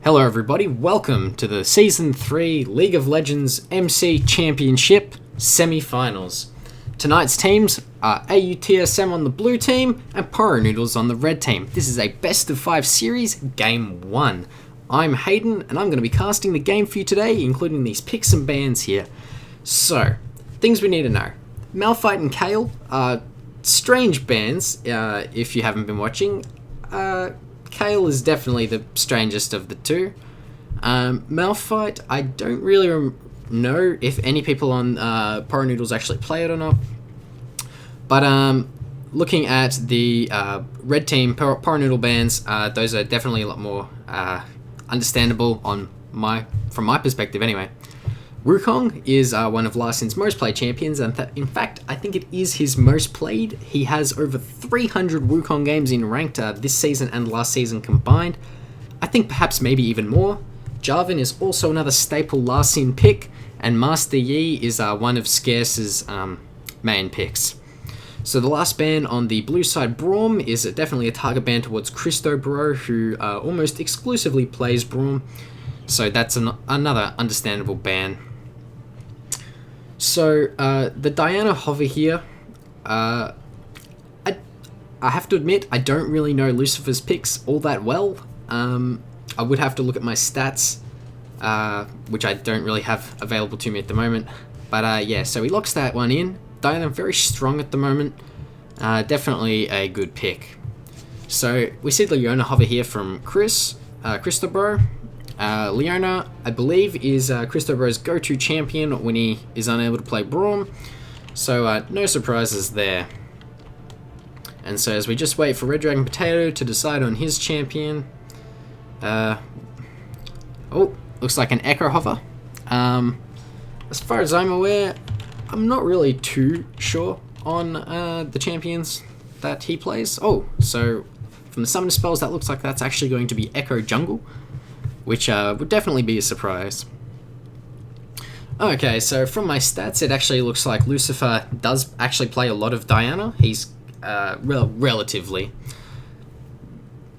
Hello everybody, welcome to the Season 3 League of Legends MC Championship Semi-Finals. Tonight's teams are AuTSiM on the blue team and PoroNoodles on the red team. This is a best of 5 series, Game 1. I'm Hayden and I'm going to be casting the game for you today, including these picks and bans here. So, things we need to know. Malphite and Kale are strange bans, if you haven't been watching. Kale is definitely the strangest of the two. Malphite, I don't really know if any people on PoroNoodles actually play it or not. But looking at the red team PoroNoodle bans, those are definitely a lot more understandable from my perspective anyway. Wukong is one of Larsen's most played champions, and in fact, I think it is his most played. He has over 300 Wukong games in ranked this season and last season combined. I think perhaps maybe even more. Jarvan is also another staple Larsen pick, and Master Yi is one of Scarce's main picks. So the last ban on the blue side, Braum, is definitely a target ban towards Christo Bro, who almost exclusively plays Braum. So that's another understandable ban. So, the Diana hover here, I have to admit, I don't really know Lucifer's picks all that well. I would have to look at my stats, which I don't really have available to me at the moment. But yeah, so he locks that one in. Diana very strong at the moment. Definitely a good pick. So, we see Leona hover here from Christobro. Leona, I believe, is Christobro's go-to champion when he is unable to play Braum, so no surprises there. And so as we just wait for Red Dragon Potato to decide on his champion, oh, looks like an Echo hover. As far as I'm aware, I'm not really too sure on the champions that he plays. Oh, so from the summon spells, that looks like that's actually going to be Echo Jungle, which would definitely be a surprise. Okay, so from my stats, it actually looks like Lucifer does actually play a lot of Diana. He's, relatively.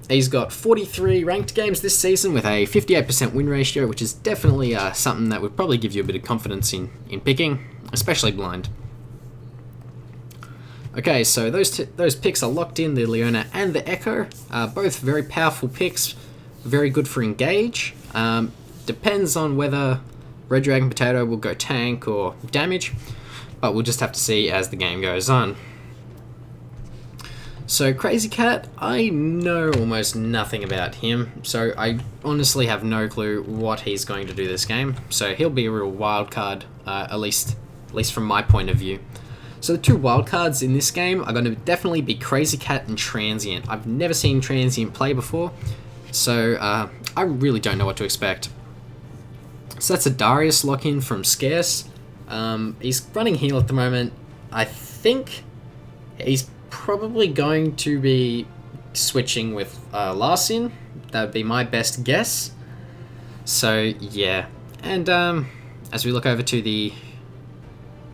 He's got 43 ranked games this season with a 58% win ratio, which is definitely something that would probably give you a bit of confidence in picking, especially blind. Okay, so those picks are locked in, the Leona and the Echo. Both very powerful picks. Very good for engage. Depends on whether Red Dragon Potato will go tank or damage, but we'll just have to see as the game goes on. So Crazy Cat, I know almost nothing about him, so I honestly have no clue what he's going to do this game. So he'll be a real wild card, at least from my point of view. So the two wild cards in this game are going to definitely be Crazy Cat and Transient. I've never seen Transient play before, so I really don't know what to expect. So that's a Darius lock-in from Scarce. He's running heal at the moment. I think he's probably going to be switching with Larsen. That would be my best guess. So yeah, and as we look over to the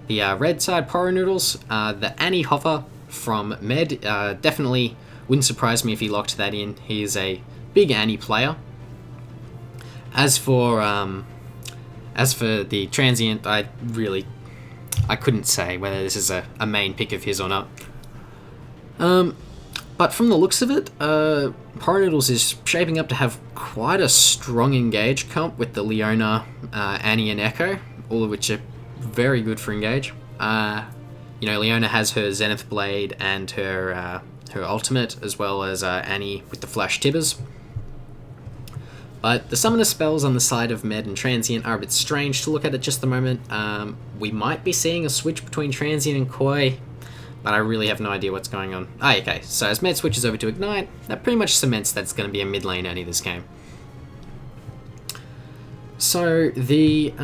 red side, PoroNoodles, the Annie hover from Med definitely wouldn't surprise me if he locked that in. He is a big Annie player. As for the Transient, I couldn't say whether this is a main pick of his or not. But from the looks of it, PoroNoodles is shaping up to have quite a strong engage comp with the Leona, Annie, and Echo, all of which are very good for engage. Leona has her Zenith Blade and her ultimate, as well as Annie with the Flash Tibbers. But the summoner spells on the side of Med and Transient are a bit strange to look at just the moment. We might be seeing a switch between Transient and Koi, but I really have no idea what's going on. Okay, so as Med switches over to Ignite, that pretty much cements that it's going to be a mid lane Annie this game. So the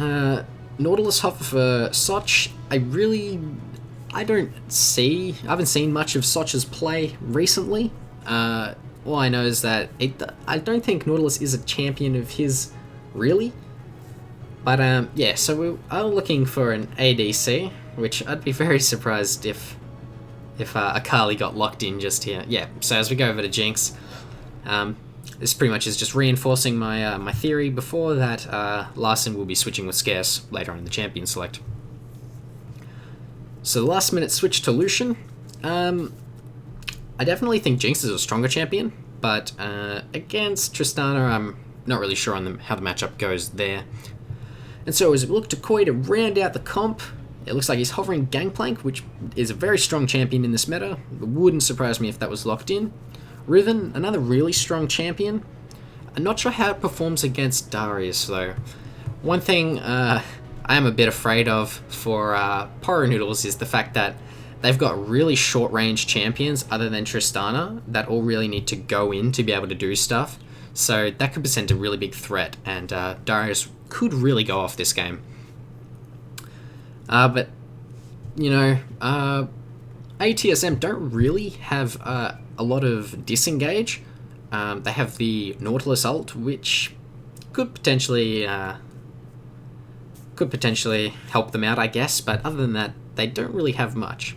Nautilus hover for Soch, I haven't seen much of Soch's play recently. All I know is that I don't think Nautilus is a champion of his, really. But yeah, so we are looking for an ADC, which I'd be very surprised if Akali got locked in just here. Yeah, so as we go over to Jinx, this pretty much is just reinforcing my my theory before that Larson will be switching with Scarce later on in the champion select. So the last minute switch to Lucian. I definitely think Jinx is a stronger champion, but against Tristana, I'm not really sure on how the matchup goes there. And so as we look to Koi to round out the comp, it looks like he's hovering Gangplank, which is a very strong champion in this meta. It wouldn't surprise me if that was locked in. Riven, another really strong champion. I'm not sure how it performs against Darius though. One thing I am a bit afraid of for PoroNoodles is the fact that they've got really short range champions other than Tristana that all really need to go in to be able to do stuff. So that could present a really big threat, and Darius could really go off this game. But, you know, AuTSM don't really have a lot of disengage. They have the Nautilus ult, which could potentially help them out, I guess, but other than that, they don't really have much.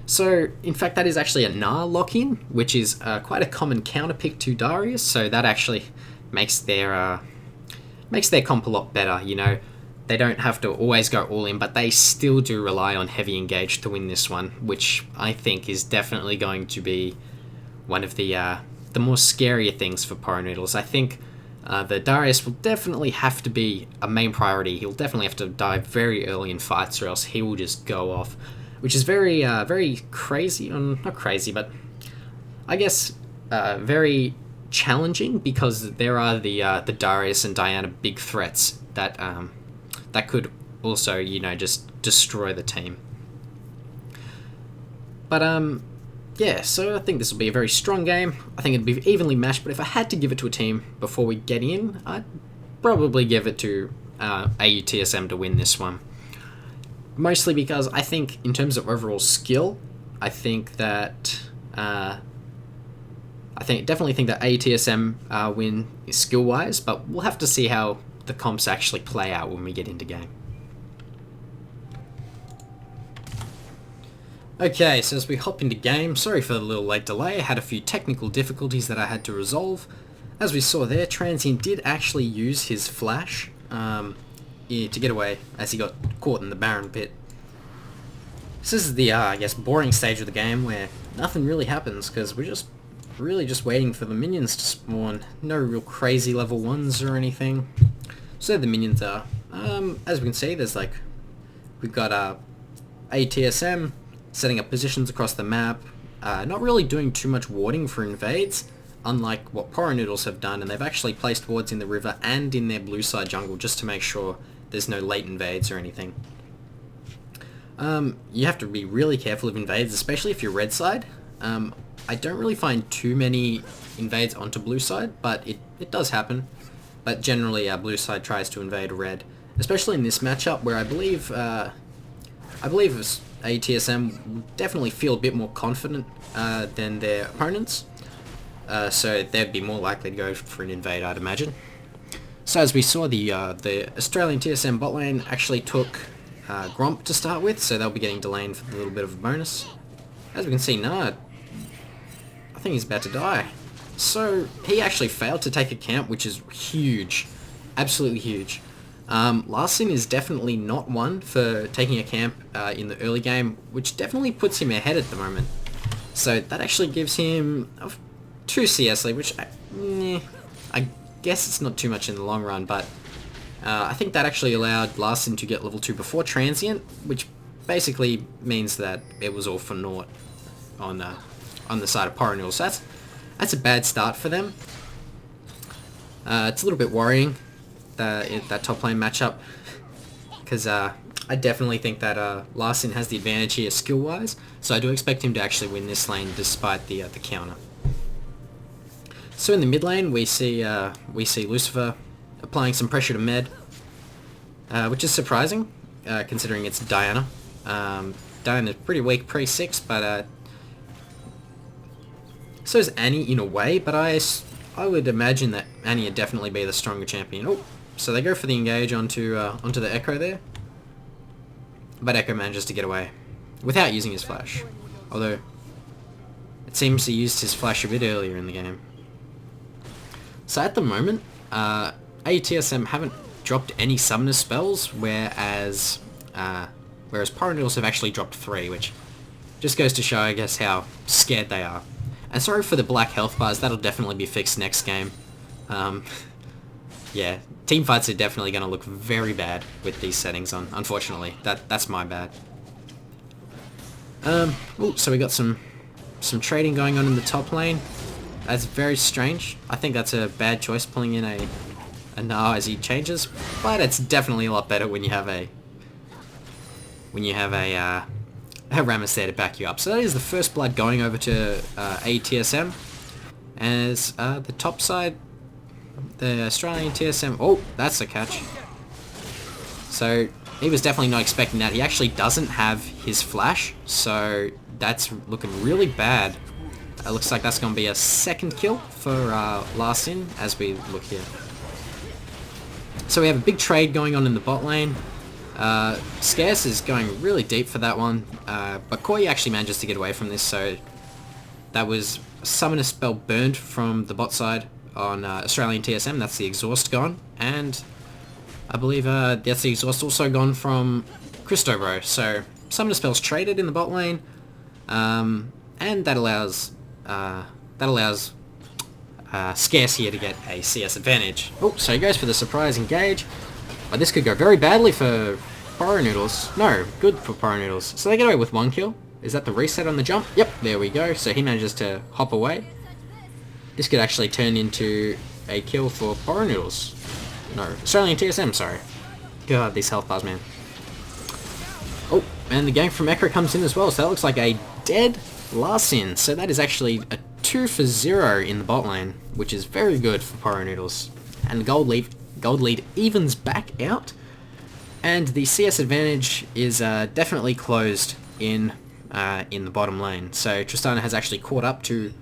So, in fact, that is actually a Gnar lock-in, which is quite a common counterpick to Darius, so that actually makes their comp a lot better, you know. They don't have to always go all in, but they still do rely on heavy engage to win this one, which I think is definitely going to be one of the more scarier things for PoroNoodles. I think the Darius will definitely have to be a main priority. He'll definitely have to die very early in fights, or else he will just go off, which is very very crazy. Not crazy, but I guess very challenging, because there are the Darius and Diana big threats that that could also, you know, just destroy the team. But yeah, so I think this will be a very strong game. I think it'd be evenly matched, but if I had to give it to a team before we get in, I'd probably give it to AuTSM to win this one. Mostly because I think, in terms of overall skill, I think that definitely think that AuTSM win skill-wise, but we'll have to see how the comps actually play out when we get into game. Okay, so as we hop into game, sorry for the little late delay, I had a few technical difficulties that I had to resolve. As we saw there, Transient did actually use his flash to get away as he got caught in the Baron pit. So this is the, I guess, boring stage of the game where nothing really happens, because we're just really just waiting for the minions to spawn. No real crazy level 1s or anything. So there the minions are. As we can see, there's like, we've got AuTSM setting up positions across the map, not really doing too much warding for invades, unlike what PoroNoodles have done, and they've actually placed wards in the river and in their blue side jungle just to make sure there's no late invades or anything. You have to be really careful of invades, especially if you're red side. I don't really find too many invades onto blue side, but it does happen. But generally, blue side tries to invade red, especially in this matchup where I believe AuTSM will definitely feel a bit more confident than their opponents, so they'd be more likely to go for an invade, I'd imagine. So as we saw, the Australian TSM bot lane actually took Gromp to start with, so they'll be getting delayed for a little bit of a bonus. As we can see, Nard, I think he's about to die. So he actually failed to take a camp, which is huge, absolutely huge. Larson is definitely not one for taking a camp in the early game, which definitely puts him ahead at the moment. So that actually gives him 2 CS lead, which I guess it's not too much in the long run, but I think that actually allowed Larson to get level 2 before Transient, which basically means that it was all for naught on the side of PoroNoodles. So that's a bad start for them. It's a little bit worrying, that top lane matchup, because I definitely think that Larson has the advantage here skill-wise, so I do expect him to actually win this lane despite the counter. So in the mid lane, we see Lucifer applying some pressure to Med, which is surprising, considering it's Diana. Diana's pretty weak pre-6, but so is Annie in a way, but I would imagine that Annie would definitely be the stronger champion. Oh, so they go for the engage onto the Echo there, but Echo manages to get away without using his flash, although it seems he used his flash a bit earlier in the game. So at the moment, AuTSM haven't dropped any summoner spells, whereas PoroNoodles have actually dropped 3, which just goes to show, I guess, how scared they are. And sorry for the black health bars, that'll definitely be fixed next game. Yeah, team fights are definitely going to look very bad with these settings on, unfortunately. That's my bad. So we got some trading going on in the top lane. That's very strange. I think that's a bad choice, pulling in a Gnar as he changes, but it's definitely a lot better when you have a Rammus there to back you up. So that is the first blood going over to AuTSM. As the top side, the Australian TSM... Oh, that's a catch. So he was definitely not expecting that. He actually doesn't have his flash, so that's looking really bad. It looks like that's going to be a second kill for AuTSiM as we look here. So we have a big trade going on in the bot lane. Scarce is going really deep for that one, but Koi actually manages to get away from this, so that was a summoner spell burned from the bot side on Australian TSM. That's the exhaust gone, and I believe that's the exhaust also gone from Christobro. So summoner spells traded in the bot lane, and that allows Scarce here to get a CS advantage. Oh, so he goes for the surprise engage. But this could go very badly for PoroNoodles. No, good for PoroNoodles. So they get away with 1 kill. Is that the reset on the jump? Yep, there we go. So he manages to hop away. This could actually turn into a kill for PoroNoodles. No, Australian TSM, sorry. God, these health bars, man. Oh, and the gank from Echo comes in as well. So that looks like a dead AuTSiM. So that is actually a 2 for 0 in the bot lane, which is very good for PoroNoodles. And the gold lead evens back out, and the CS advantage is definitely closed in the bottom lane. So Tristana has actually caught up to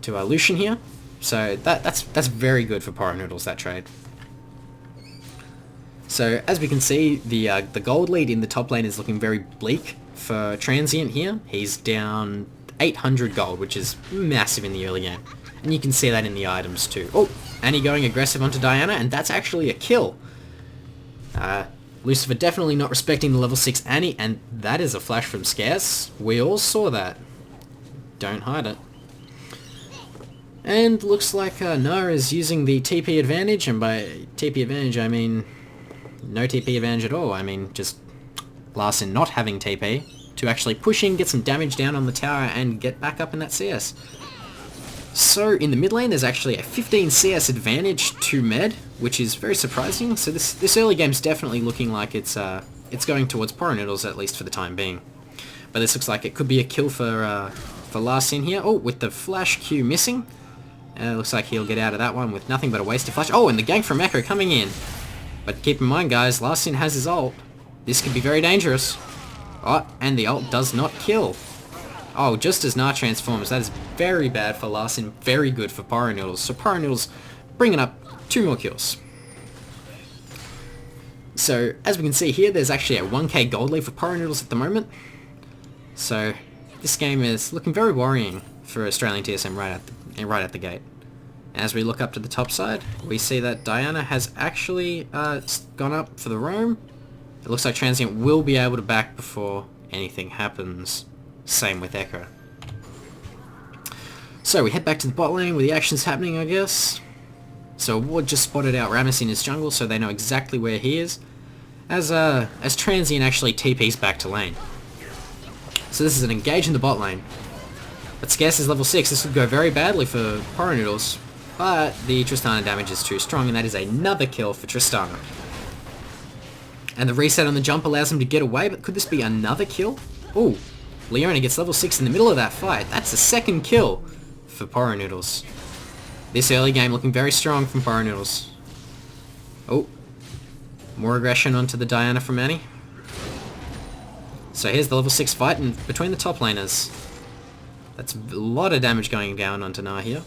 Lucian here, so that's very good for PoroNoodles, that trade. So as we can see, the gold lead in the top lane is looking very bleak for Transient here. He's down 800 gold, which is massive in the early game. And you can see that in the items too. Oh, Annie going aggressive onto Diana, and that's actually a kill. Lucifer definitely not respecting the level 6 Annie, and that is a flash from Scarce. We all saw that. Don't hide it. And looks like Gnar is using the TP advantage, and by TP advantage I mean no TP advantage at all. I mean just AuTSiM not having TP to actually push in, get some damage down on the tower, and get back up in that CS. So in the mid lane, there's actually a 15 CS advantage to Med, which is very surprising. So this early game's definitely looking like it's going towards PoroNoodles, at least for the time being. But this looks like it could be a kill for AuTSiM here. Oh, with the flash Q missing. Looks like he'll get out of that one with nothing but a waste of flash. Oh, and the gank from Echo coming in. But keep in mind, guys, AuTSiM has his ult. This could be very dangerous. Oh, and the ult does not kill. Oh, just as Gnar transforms. That is very bad for AuTSiM, very good for PoroNoodles. So PoroNoodles bringing up 2 more kills. So, as we can see here, there's actually a 1k gold lead for PoroNoodles at the moment. So, this game is looking very worrying for Australian TSM right at the gate. As we look up to the top side, we see that Diana has actually gone up for the roam. It looks like Transient will be able to back before anything happens. Same with Echo. So we head back to the bot lane where the action's happening, I guess. So Ward just spotted out Rammus in his jungle, so they know exactly where he is. As Transient actually TPs back to lane. So this is an engage in the bot lane. But Scarce is level 6. This would go very badly for PoroNoodles. But the Tristana damage is too strong, and that is another kill for Tristana. And the reset on the jump allows him to get away, but could this be another kill? Ooh, Leona gets level 6 in the middle of that fight. That's the second kill for PoroNoodles. This early game looking very strong from PoroNoodles. Oh, more aggression onto the Diana from Annie. So here's the level 6 fight between the top laners. That's a lot of damage going down onto Gnar here.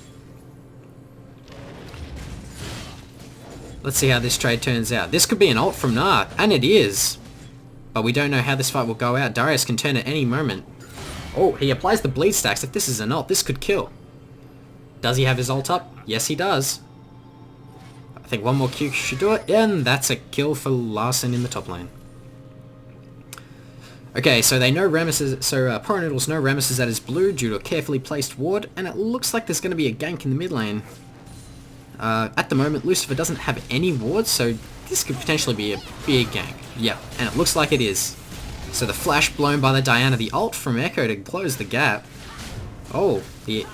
Let's see how this trade turns out. This could be an ult from Gnar, and it is. But we don't know how this fight will go out. Darius can turn at any moment. Oh, he applies the bleed stacks. If this is an ult, this could kill. Does he have his ult up? Yes, he does. I think one more Q should do it, and that's a kill for Larson in the top lane. Okay, so they know Rammus is, PoroNoodles know Rammus is at his blue due to a carefully placed ward, and it looks like there's going to be a gank in the mid lane. At the moment, Lucifer doesn't have any wards, so this could potentially be a big gank. Yep, and it looks like it is. So the flash blown by the Diana, the ult from Echo to close the gap. Oh, the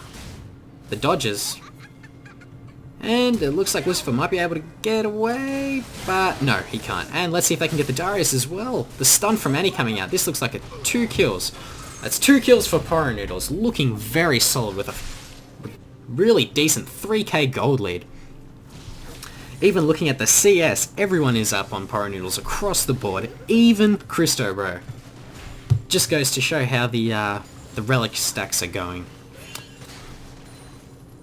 dodges. And it looks like Lucifer might be able to get away, but no, he can't. And let's see if they can get the Darius as well. The stun from Annie coming out. This looks like 2 kills. That's 2 kills for PoroNoodles, looking very solid with a really decent 3k gold lead. Even looking at the CS, everyone is up on PoroNoodles across the board, even Christo, bro. Just goes to show how the relic stacks are going.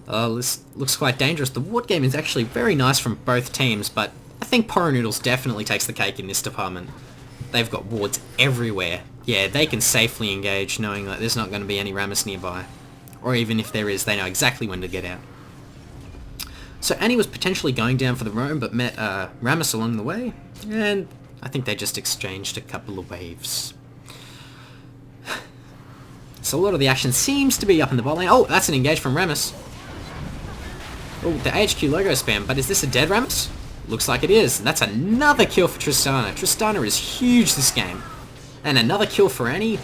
This looks quite dangerous. The ward game is actually very nice from both teams, but I think PoroNoodles definitely takes the cake in this department. They've got wards everywhere. Yeah, they can safely engage knowing that there's not going to be any Rammus nearby. Or even if there is, they know exactly when to get out. So Annie was potentially going down for the roam, but met Rammus along the way, and I think they just exchanged a couple of waves. So a lot of the action seems to be up in the bot lane. Oh, that's an engage from Rammus. Oh, the HQ logo spam, but is this a dead Rammus? Looks like it is. And that's another kill for Tristana. Tristana is huge this game. And another kill for Annie.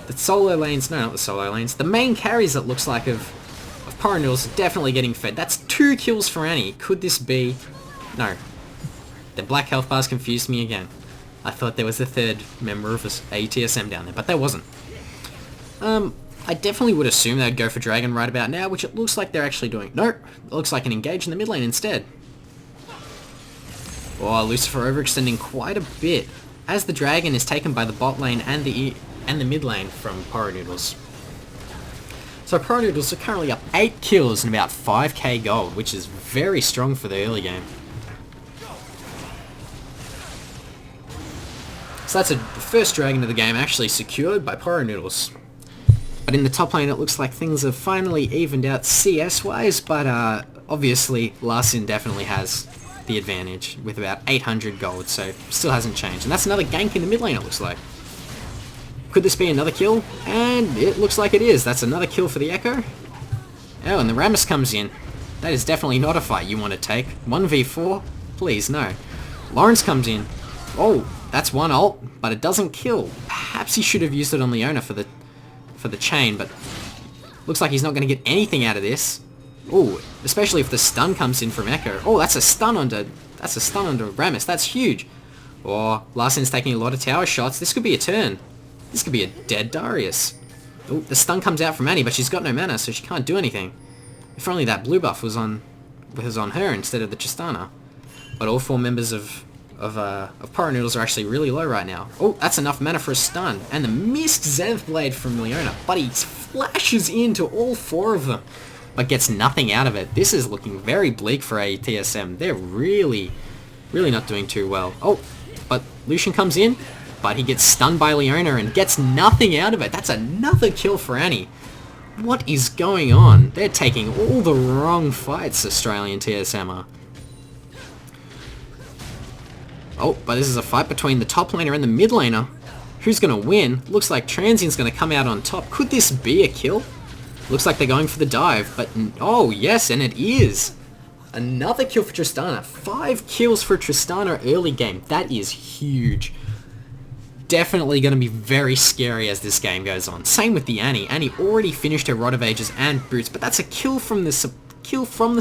The solo lanes, no, not the solo lanes. The main carries, it looks like, of PoroNoodles are definitely getting fed. That's 2 kills for Annie. Could this be... No. The black health bars confused me again. I thought there was a third member of AuTSM down there, but there wasn't. I definitely would assume they'd go for Dragon right about now, which it looks like they're actually doing. Nope, it looks like an engage in the mid lane instead. Oh, Lucifer overextending quite a bit, as the Dragon is taken by the bot lane and the mid lane from PoroNoodles. So PoroNoodles are currently up 8 kills and about 5k gold, which is very strong for the early game. So that's the first Dragon of the game actually secured by PoroNoodles. But in the top lane, it looks like things have finally evened out CS-wise, but obviously Larson definitely has the advantage with about 800 gold, so still hasn't changed. And that's another gank in the mid lane, it looks like. Could this be another kill? And it looks like it is. That's another kill for the Echo. Oh, and the Rammus comes in. That is definitely not a fight you want to take. 1v4? Please, no. Lawrence comes in. Oh, that's one ult, but it doesn't kill. Perhaps he should have used it on Leona for the chain, but looks like he's not going to get anything out of this. Oh, especially if the stun comes in from Echo. Oh, that's a stun onto Rammus. That's huge. Oh, Larson's taking a lot of tower shots. This could be a turn. This could be a dead Darius. Oh, the stun comes out from Annie, but she's got no mana, so she can't do anything. If only that blue buff was on her instead of the Tristana. But all 4 members of PoroNoodles are actually really low right now. Oh, that's enough mana for a stun. And the missed Zenith Blade from Leona. But he flashes into all 4 of them, but gets nothing out of it. This is looking very bleak for AuTSM. They're really not doing too well. Oh, but Lucian comes in, but he gets stunned by Leona and gets nothing out of it. That's another kill for Annie. What is going on? They're taking all the wrong fights, Australian TSM are. Oh, but this is a fight between the top laner and the mid laner. Who's going to win? Looks like Transient's going to come out on top. Could this be a kill? Looks like they're going for the dive, but oh yes, and it is. Another kill for Tristana. 5 kills for Tristana early game. That is huge. Definitely going to be very scary as this game goes on. Same with the Annie. Annie already finished her Rod of Ages and Boots, but that's a kill from the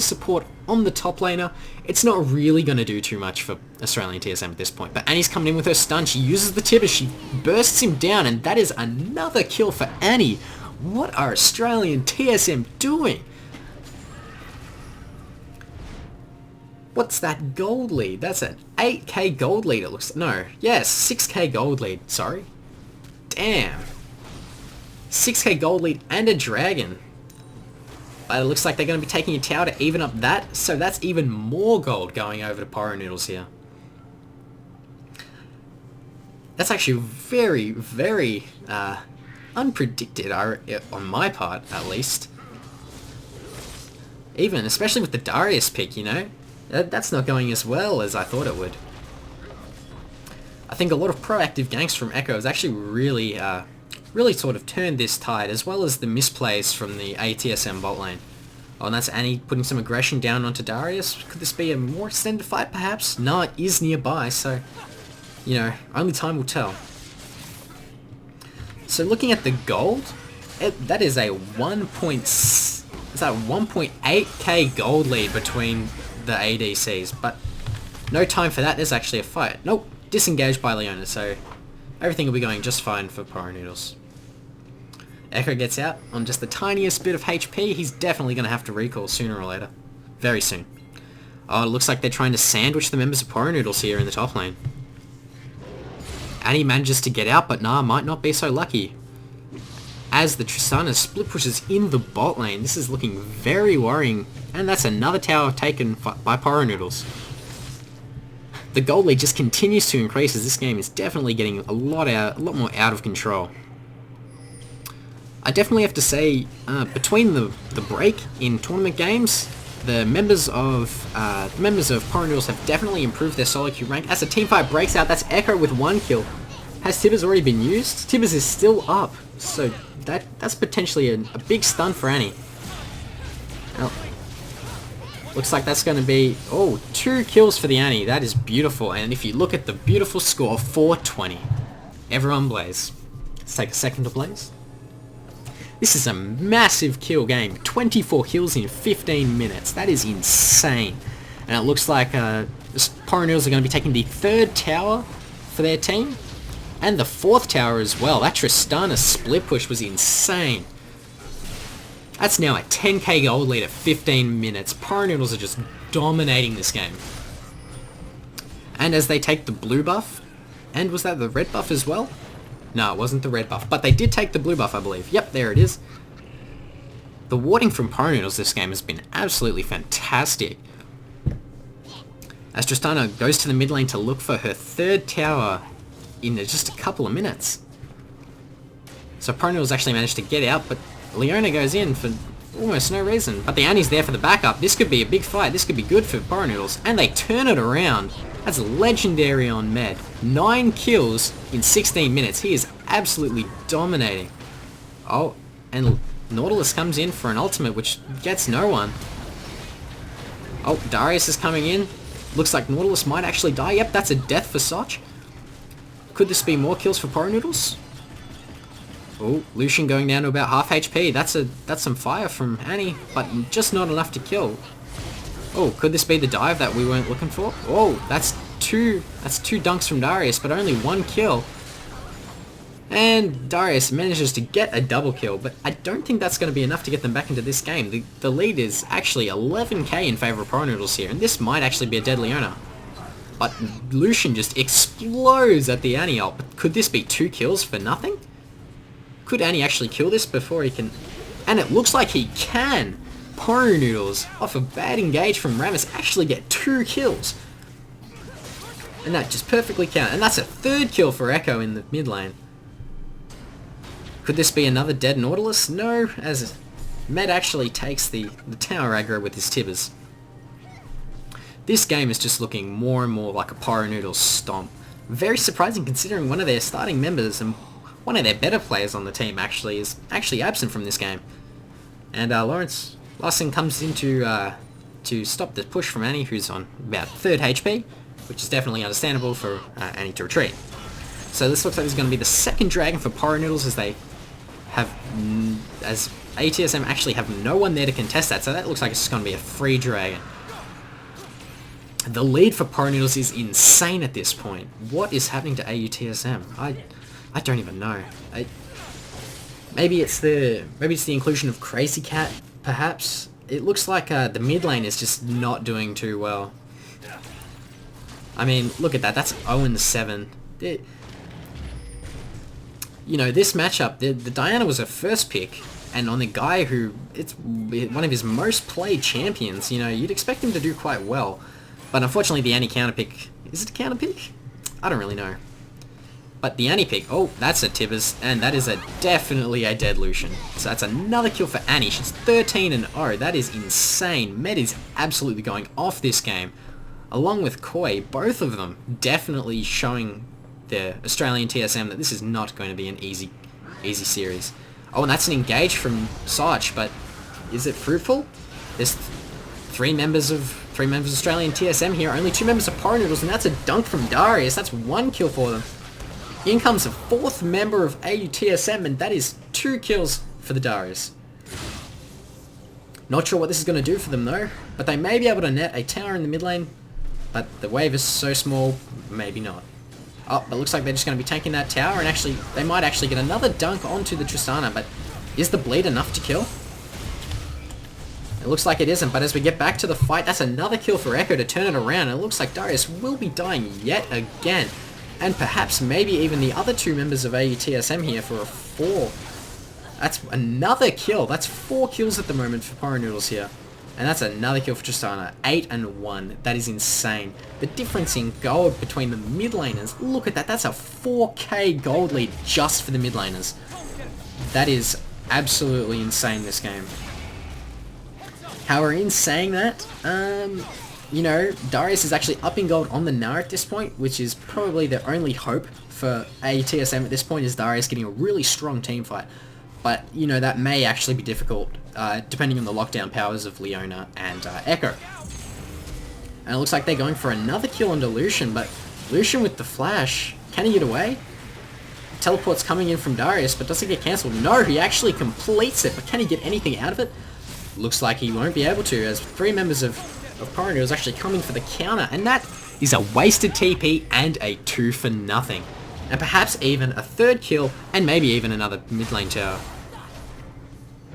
support on the top laner. It's not really going to do too much for Australian TSM at this point. But Annie's coming in with her stun. She uses the tip as she bursts him down, and that is another kill for Annie. What are Australian TSM doing? What's that gold lead? That's an 8k gold lead, it looks like. No, yes, 6k gold lead, sorry. Damn. 6k gold lead and a dragon. But it looks like they're going to be taking a tower to even up that, so that's even more gold going over to PoroNoodles here. That's actually very unpredicted, on my part, at least. Even, especially with the Darius pick, you know? That's not going as well as I thought it would. I think a lot of proactive ganks from Echo has actually really sort of turned this tide, as well as the misplays from the AuTSM bot lane. Oh, and that's Annie putting some aggression down onto Darius. Could this be a more extended fight, perhaps? No, it is nearby, so, you know, only time will tell. So looking at the gold, that is a 1.8k gold lead between the ADCs, but no time for that. There's actually a fight. Nope, disengaged by Leona, so everything will be going just fine for PoroNoodles. Echo gets out on just the tiniest bit of HP. He's definitely going to have to recall sooner or later. Very soon. Oh, it looks like they're trying to sandwich the members of PoroNoodles here in the top lane. Annie manages to get out, but nah, might not be so lucky. As the Tristana split pushes in the bot lane, this is looking very worrying. And that's another tower taken by PoroNoodles. The gold lead just continues to increase as this game is definitely getting a lot more out of control. I definitely have to say, between the break in tournament games, the members of PoroNoodles have definitely improved their solo queue rank. As the teamfight breaks out, that's Echo with 1 kill. Has Tibbers already been used? Tibbers is still up, so that's potentially a big stun for Annie. Well, looks like that's going to be, 2 kills for the Annie. That is beautiful, and if you look at the beautiful score, 420. Everyone blaze. Let's take a second to blaze. This is a massive kill game. 24 kills in 15 minutes. That is insane. And it looks like PoroNoodles are going to be taking the 3rd tower for their team. And the 4th tower as well. That Tristana split push was insane. That's now a 10k gold lead at 15 minutes. PoroNoodles are just dominating this game. And as they take the blue buff, and was that the red buff as well? No, it wasn't the red buff, but they did take the blue buff, I believe. Yep, there it is. The warding from PoroNoodles this game has been absolutely fantastic. As Tristana goes to the mid lane to look for her 3rd tower in just a couple of minutes. So PoroNoodles actually managed to get out, but Leona goes in for almost no reason. But the Annie's there for the backup. This could be a big fight. This could be good for PoroNoodles. And they turn it around. That's legendary on Med. 9 kills in 16 minutes. He is absolutely dominating. Oh, and Nautilus comes in for an ultimate, which gets no one. Oh, Darius is coming in. Looks like Nautilus might actually die. Yep, that's a death for Soch. Could this be more kills for PoroNoodles? Oh, Lucian going down to about half HP. That's some fire from Annie, but just not enough to kill. Oh, could this be the dive that we weren't looking for? Oh, that's two dunks from Darius, but only 1 kill. And Darius manages to get a double kill, but I don't think that's going to be enough to get them back into this game. The lead is actually 11k in favour of PoroNoodles here, and this might actually be a dead Leona. But Lucian just explodes at the Annie ult. But could this be 2 kills for nothing? Could Annie actually kill this before he can... And it looks like he can! PoroNoodles, off a bad engage from Rammus, actually get 2 kills. And that just perfectly counts. And that's a 3rd kill for Echo in the mid lane. Could this be another dead Nautilus? No, as Med actually takes the tower aggro with his Tibbers. This game is just looking more and more like a PoroNoodles stomp. Very surprising considering one of their starting members and one of their better players on the team is actually absent from this game. And Lawrence Larson comes in to stop the push from Annie, who's on about 3rd HP, which is definitely understandable for Annie to retreat. So this looks like this is going to be the 2nd dragon for PoroNoodles as AuTSM actually have no one there to contest that, so that looks like it's just going to be a free dragon. The lead for PoroNoodles is insane at this point. What is happening to AuTSM? I don't even know. Maybe it's the inclusion of Crazy Cat, perhaps. It looks like the mid lane is just not doing too well. I mean, look at that. That's 0-7. You know, this matchup, the Diana was her first pick, and on the guy who it's one of his most played champions. You know, you'd expect him to do quite well. But unfortunately, the Annie counter pick... Is it a counter pick? I don't really know. But the Annie pick, oh, that's a Tibbers, and that is definitely a dead Lucian. So that's another kill for Annie. She's 13-0. That is insane. Med is absolutely going off this game. Along with Koi, both of them definitely showing the Australian TSM that this is not going to be an easy series. Oh, and that's an engage from Sarge, but is it fruitful? There's three members of Australian TSM here, only 2 members of PoroNoodles, and that's a dunk from Darius. That's 1 kill for them. In comes a 4th member of AuTSM, and that is 2 kills for the Darius. Not sure what this is going to do for them though, but they may be able to net a tower in the mid lane, but the wave is so small, maybe not. Oh, but it looks like they're just going to be taking that tower, and actually, they might actually get another dunk onto the Tristana, but is the bleed enough to kill? It looks like it isn't, but as we get back to the fight, that's another kill for Echo to turn it around, and it looks like Darius will be dying yet again. And perhaps maybe even the other 2 members of AuTSM here for a 4. That's another kill. That's 4 kills at the moment for PoroNoodles here. And that's another kill for Tristana. 8-1. That is insane. The difference in gold between the mid laners, look at that. That's a 4k gold lead just for the mid laners. That is absolutely insane, this game. However, in saying that, you know, Darius is actually up in gold on the Gnar at this point, which is probably the only hope for AuTSM at this point, is Darius getting a really strong team fight. But, you know, that may actually be difficult, depending on the lockdown powers of Leona and Echo. And it looks like they're going for another kill onto Lucian, but Lucian with the flash, can he get away? Teleport's coming in from Darius, but does it get cancelled? No, he actually completes it, but can he get anything out of it? Looks like he won't be able to, as 3 members of PoroNoodles actually coming for the counter, and that is a wasted TP and a 2 for nothing. And perhaps even a 3rd kill, and maybe even another mid lane tower.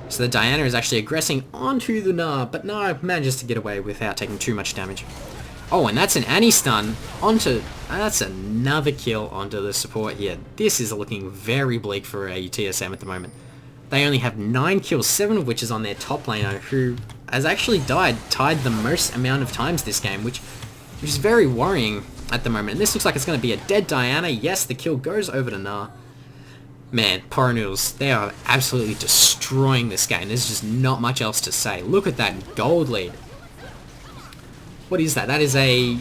So the Diana is actually aggressing onto the Gnar, but Gnar manages to get away without taking too much damage. Oh, and that's an Annie stun onto... that's another kill onto the support here. This is looking very bleak for AuTSM at the moment. They only have 9 kills, 7 of which is on their top laner, who has actually tied the most amount of times this game, which is very worrying at the moment. And this looks like it's going to be a dead Diana. Yes, the kill goes over to Gnar. Man, PoroNoodles, they are absolutely destroying this game. There's just not much else to say. Look at that gold lead. What is that? That is a...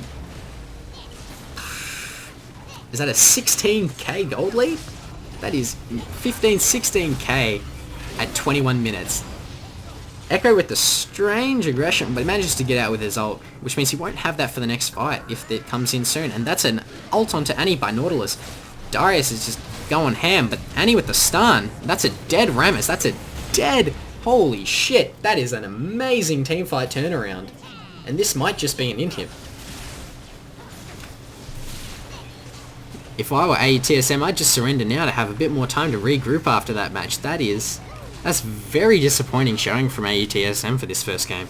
is that a 16k gold lead? That is 16k at 21 minutes. Echo with the strange aggression, but he manages to get out with his ult, which means he won't have that for the next fight if it comes in soon. And that's an ult onto Annie by Nautilus. Darius is just going ham, but Annie with the stun. That's a dead Rammus. That's a dead... holy shit. That is an amazing teamfight turnaround. And this might just be an inhib. If I were AuTSM, I'd just surrender now to have a bit more time to regroup after that match. That's very disappointing showing from AuTSM for this first game.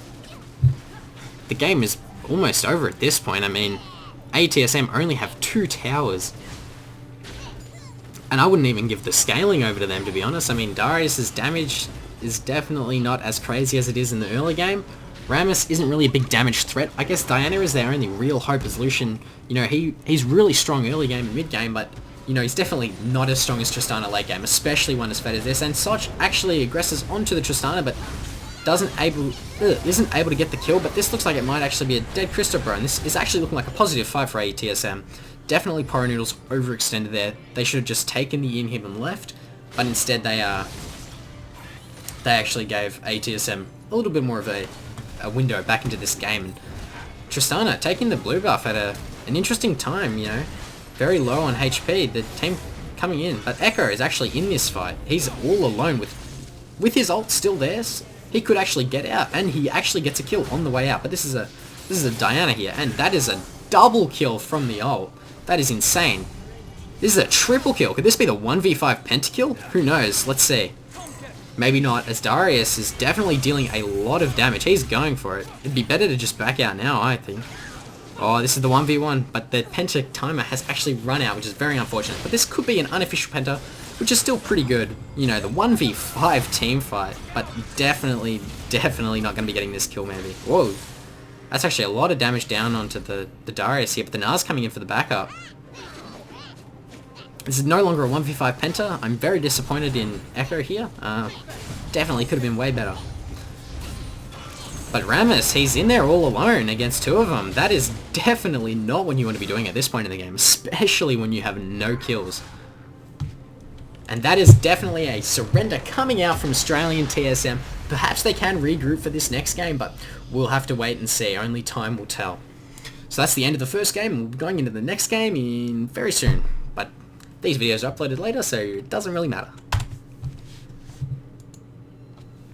The game is almost over at this point. I mean, AuTSM only have 2 towers. And I wouldn't even give the scaling over to them, to be honest. I mean, Darius's damage is definitely not as crazy as it is in the early game. Rammus isn't really a big damage threat. I guess Diana is their only real hope as Lucian. You know, he's really strong early game and mid game, but, you know, he's definitely not as strong as Tristana late game, especially one as fed as this. And Soch actually aggresses onto the Tristana, but isn't able to get the kill. But this looks like it might actually be a dead Christopher, and this is actually looking like a positive fight for AuTSM. Definitely PoroNoodles overextended there. They should have just taken the inhib and left, but instead they actually gave AuTSM a little bit more of a window back into this game. And Tristana taking the blue buff at an interesting time, you know, very low on HP. The team coming in, but Echo is actually in this fight. He's all alone with his ult still there. He could actually get out, and he actually gets a kill on the way out. But this is a Diana here, and that is a double kill from the ult. That is insane. This is a triple kill. Could this be the 1v5 pentakill? Who knows? Let's see. Maybe not, as Darius is definitely dealing a lot of damage. He's going for it. It'd be better to just back out now, I think. Oh, this is the 1v1, but the penta timer has actually run out, which is very unfortunate. But this could be an unofficial penta, which is still pretty good. You know, the 1v5 team fight, but definitely not going to be getting this kill, maybe. Whoa. That's actually a lot of damage down onto the Darius here, but the Gnar's coming in for the backup. This is no longer a 1v5 penta. I'm very disappointed in Echo here. Definitely could have been way better. But Rammus, he's in there all alone against two of them. That is definitely not what you want to be doing at this point in the game, especially when you have no kills. And that is definitely a surrender coming out from Australian TSM. Perhaps they can regroup for this next game, but we'll have to wait and see. Only time will tell. So that's the end of the first game. We'll be going into the next game in very soon. But these videos are uploaded later, so it doesn't really matter.